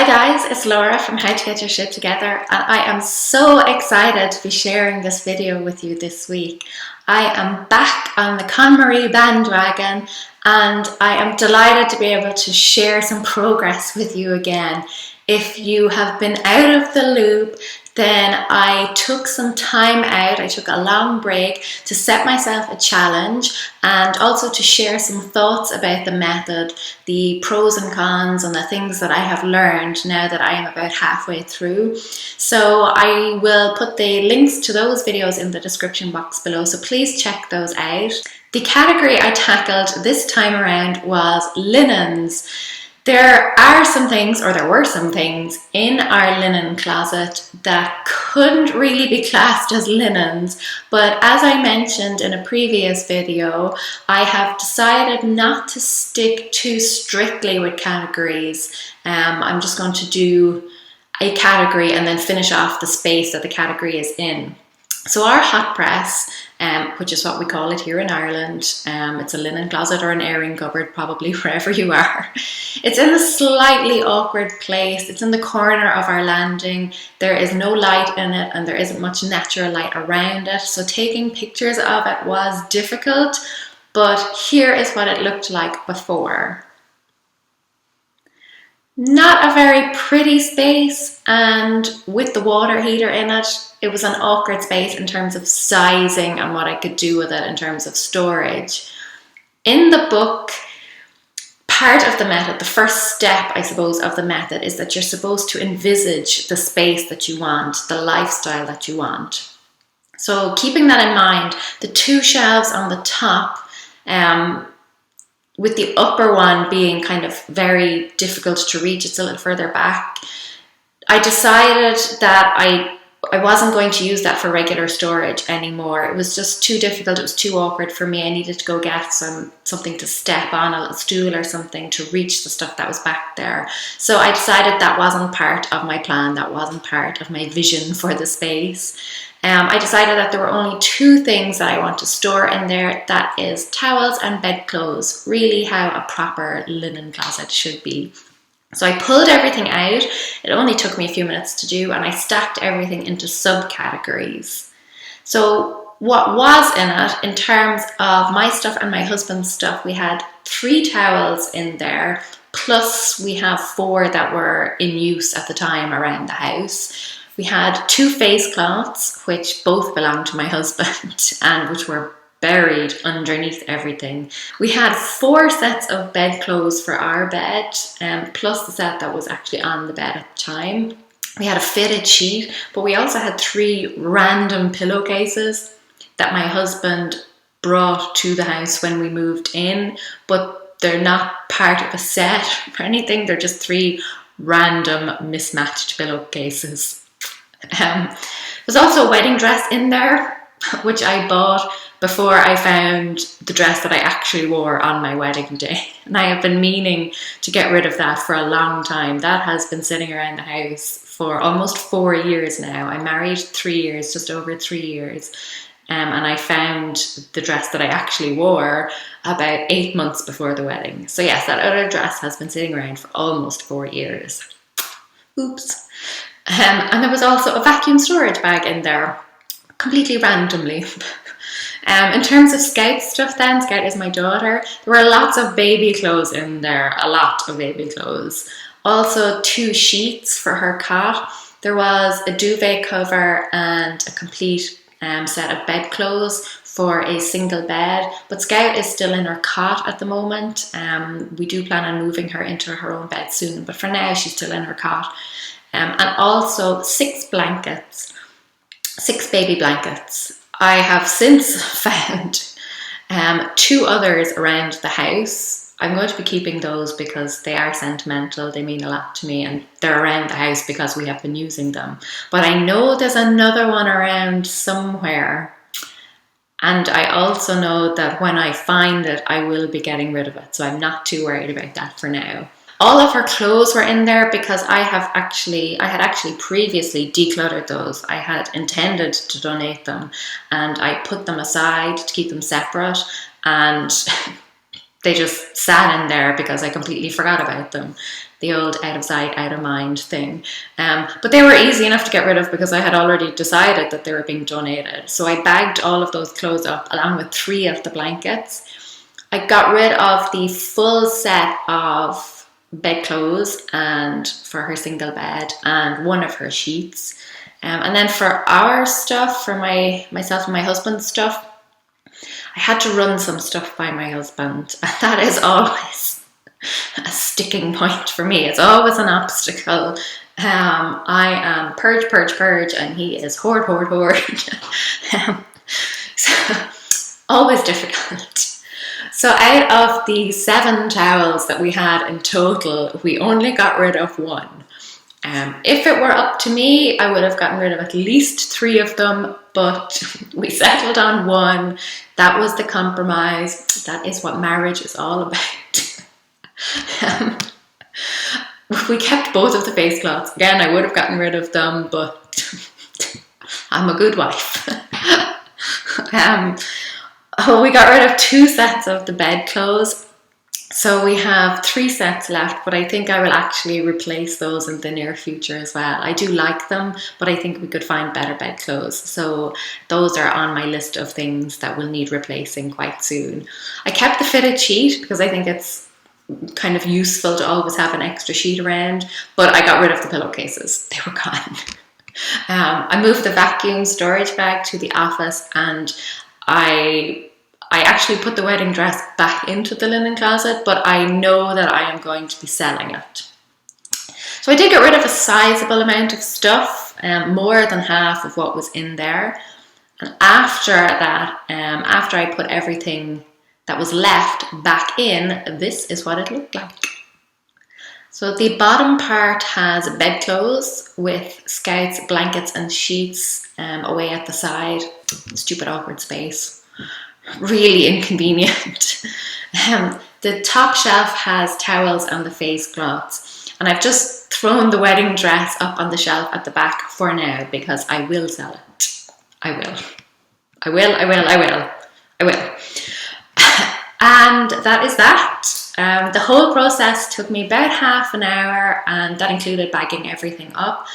Hi guys, it's Laura from How to Get Your Shit Together, and I am so excited to be sharing this video with you this week. I am back on the KonMari bandwagon and I am delighted to be able to share some progress with you again. If you have been out of the loop, then I took some time out, I took a long break to set myself a challenge and also to share some thoughts about the method, the pros and cons and the things that I have learned now that I am about halfway through. So I will put the links to those videos in the description box below, so please check those out. The category I tackled this time around was linens. There were some things in our linen closet that couldn't really be classed as linens, but as I mentioned in a previous video, I have decided not to stick too strictly with categories. I'm just going to do a category and then finish off the space that the category is in. So our hot press, which is what we call it here in Ireland, it's a linen closet or an airing cupboard, probably wherever you are. It's in a slightly awkward place. It's in the corner of our landing. There is no light in it and there isn't much natural light around it. So taking pictures of it was difficult, but here is what it looked like before. Not a very pretty space, and with the water heater in it, it was an awkward space in terms of sizing and what I could do with it in terms of storage. In the book, part of the method, the first step, I suppose, of the method is that you're supposed to envisage the space that you want, the lifestyle that you want. So keeping that in mind, the two shelves on the top, with the upper one being kind of very difficult to reach, it's a little further back, I decided that I wasn't going to use that for regular storage anymore. It was just too difficult, it was too awkward for me. I needed to go get something to step on, a little stool or something to reach the stuff that was back there. So I decided that wasn't part of my plan, that wasn't part of my vision for the space. I decided that there were only two things that I want to store in there. That is towels and bedclothes, really how a proper linen closet should be. So I pulled everything out. It only took me a few minutes to do, and I stacked everything into subcategories. So what was in it, in terms of my stuff and my husband's stuff, we had 3 towels in there, plus we have 4 that were in use at the time around the house. We had 2 face cloths, which both belonged to my husband and which were buried underneath everything. We had 4 sets of bedclothes for our bed, plus the set that was actually on the bed at the time. We had a fitted sheet, but we also had 3 random pillowcases that my husband brought to the house when we moved in, but they're not part of a set or anything. They're just 3 random mismatched pillowcases. There's also a wedding dress in there, which I bought before I found the dress that I actually wore on my wedding day. And I have been meaning to get rid of that for a long time. That has been sitting around the house for almost 4 years now. I married 3 years, just over 3 years. And I found the dress that I actually wore about 8 months before the wedding. So yes, that other dress has been sitting around for almost 4 years. Oops. And there was also a vacuum storage bag in there, completely randomly. In terms of Scout's stuff then, Scout is my daughter, there were lots of baby clothes in there, a lot of baby clothes. Also 2 sheets for her cot. There was a duvet cover and a complete set of bedclothes for a single bed, but Scout is still in her cot at the moment. We do plan on moving her into her own bed soon, but for now she's still in her cot. And also 6 blankets, 6 baby blankets. I have since found 2 others around the house. I'm going to be keeping those because they are sentimental, they mean a lot to me, and they're around the house because we have been using them. But I know there's another one around somewhere, and I also know that when I find it, I will be getting rid of it, so I'm not too worried about that for now. All of her clothes were in there because I had actually previously decluttered those. I had intended to donate them and I put them aside to keep them separate, and they just sat in there because I completely forgot about them. the old out of sight, out of mind thing. But they were easy enough to get rid of because I had already decided that they were being donated. So I bagged all of those clothes up along with 3 of the blankets. I got rid of the full set of bedclothes and for her single bed and 1 of her sheets. And then for our stuff, for myself and my husband's stuff, I had to run some stuff by my husband. And that is always a sticking point for me. It's always an obstacle. I am purge, and he is hoard. So always difficult. So out of the 7 towels that we had in total, we only got rid of 1. If it were up to me, I would have gotten rid of at least 3 of them, but we settled on 1. That was the compromise. That is what marriage is all about. We kept both of the face cloths. Again, I would have gotten rid of them, but I'm a good wife. We got rid of 2 sets of the bedclothes. So we have 3 sets left, but I think I will actually replace those in the near future as well. I do like them, but I think we could find better bedclothes. So those are on my list of things that will need replacing quite soon. I kept the fitted sheet because I think it's kind of useful to always have an extra sheet around, but I got rid of the pillowcases. They were gone. I moved the vacuum storage bag to the office, and I actually put the wedding dress back into the linen closet, but I know that I am going to be selling it. So I did get rid of a sizable amount of stuff, more than half of what was in there. And after that, after I put everything that was left back in, this is what it looked like. So the bottom part has bedclothes with Scout's blankets and sheets away at the side. Stupid awkward space. Really inconvenient. The top shelf has towels and the face cloths, and I've just thrown the wedding dress up on the shelf at the back for now because I will sell it. I will. And that is that. The whole process took me about half an hour, and that included bagging everything up.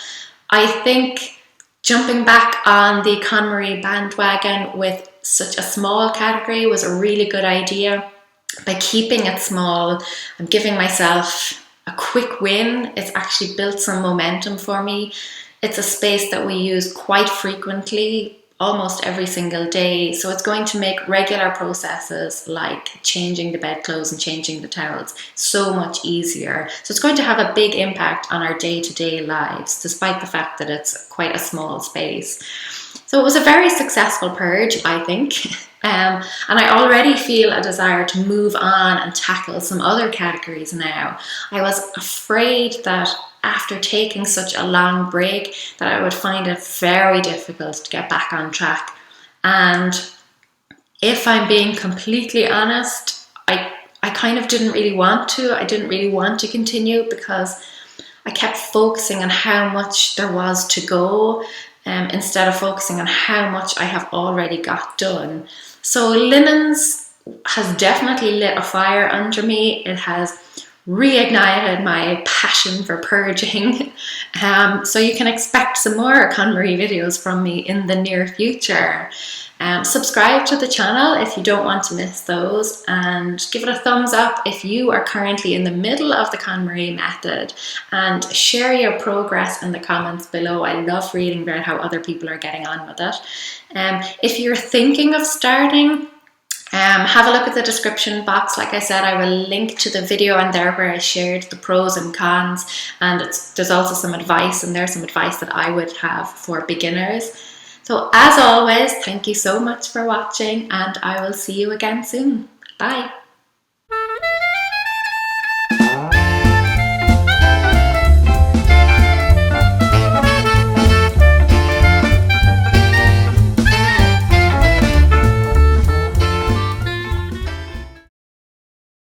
I think jumping back on the KonMari bandwagon with such a small category was a really good idea. By keeping it small and giving myself a quick win, it's actually built some momentum for me. It's a space that we use quite frequently, almost every single day, so it's going to make regular processes like changing the bedclothes and changing the towels so much easier. So it's going to have a big impact on our day-to-day lives, despite the fact that it's quite a small space. So it was a very successful purge, I think, and I already feel a desire to move on and tackle some other categories now. I was afraid that after taking such a long break that I would find it very difficult to get back on track. And if I'm being completely honest, I kind of didn't really want to. I didn't really want to continue because I kept focusing on how much there was to go instead of focusing on how much I have already got done. So linens has definitely lit a fire under me. It has reignited my passion for purging. So you can expect some more KonMari videos from me in the near future. Subscribe to the channel if you don't want to miss those, and give it a thumbs up if you are currently in the middle of the KonMari method, and share your progress in the comments below. I love reading about how other people are getting on with it. If you're thinking of starting, have a look at the description box. Like I said, I will link to the video in there where I shared the pros and cons, and there's also some advice in there, some advice that I would have for beginners. So as always, thank you so much for watching, and I will see you again soon. Bye.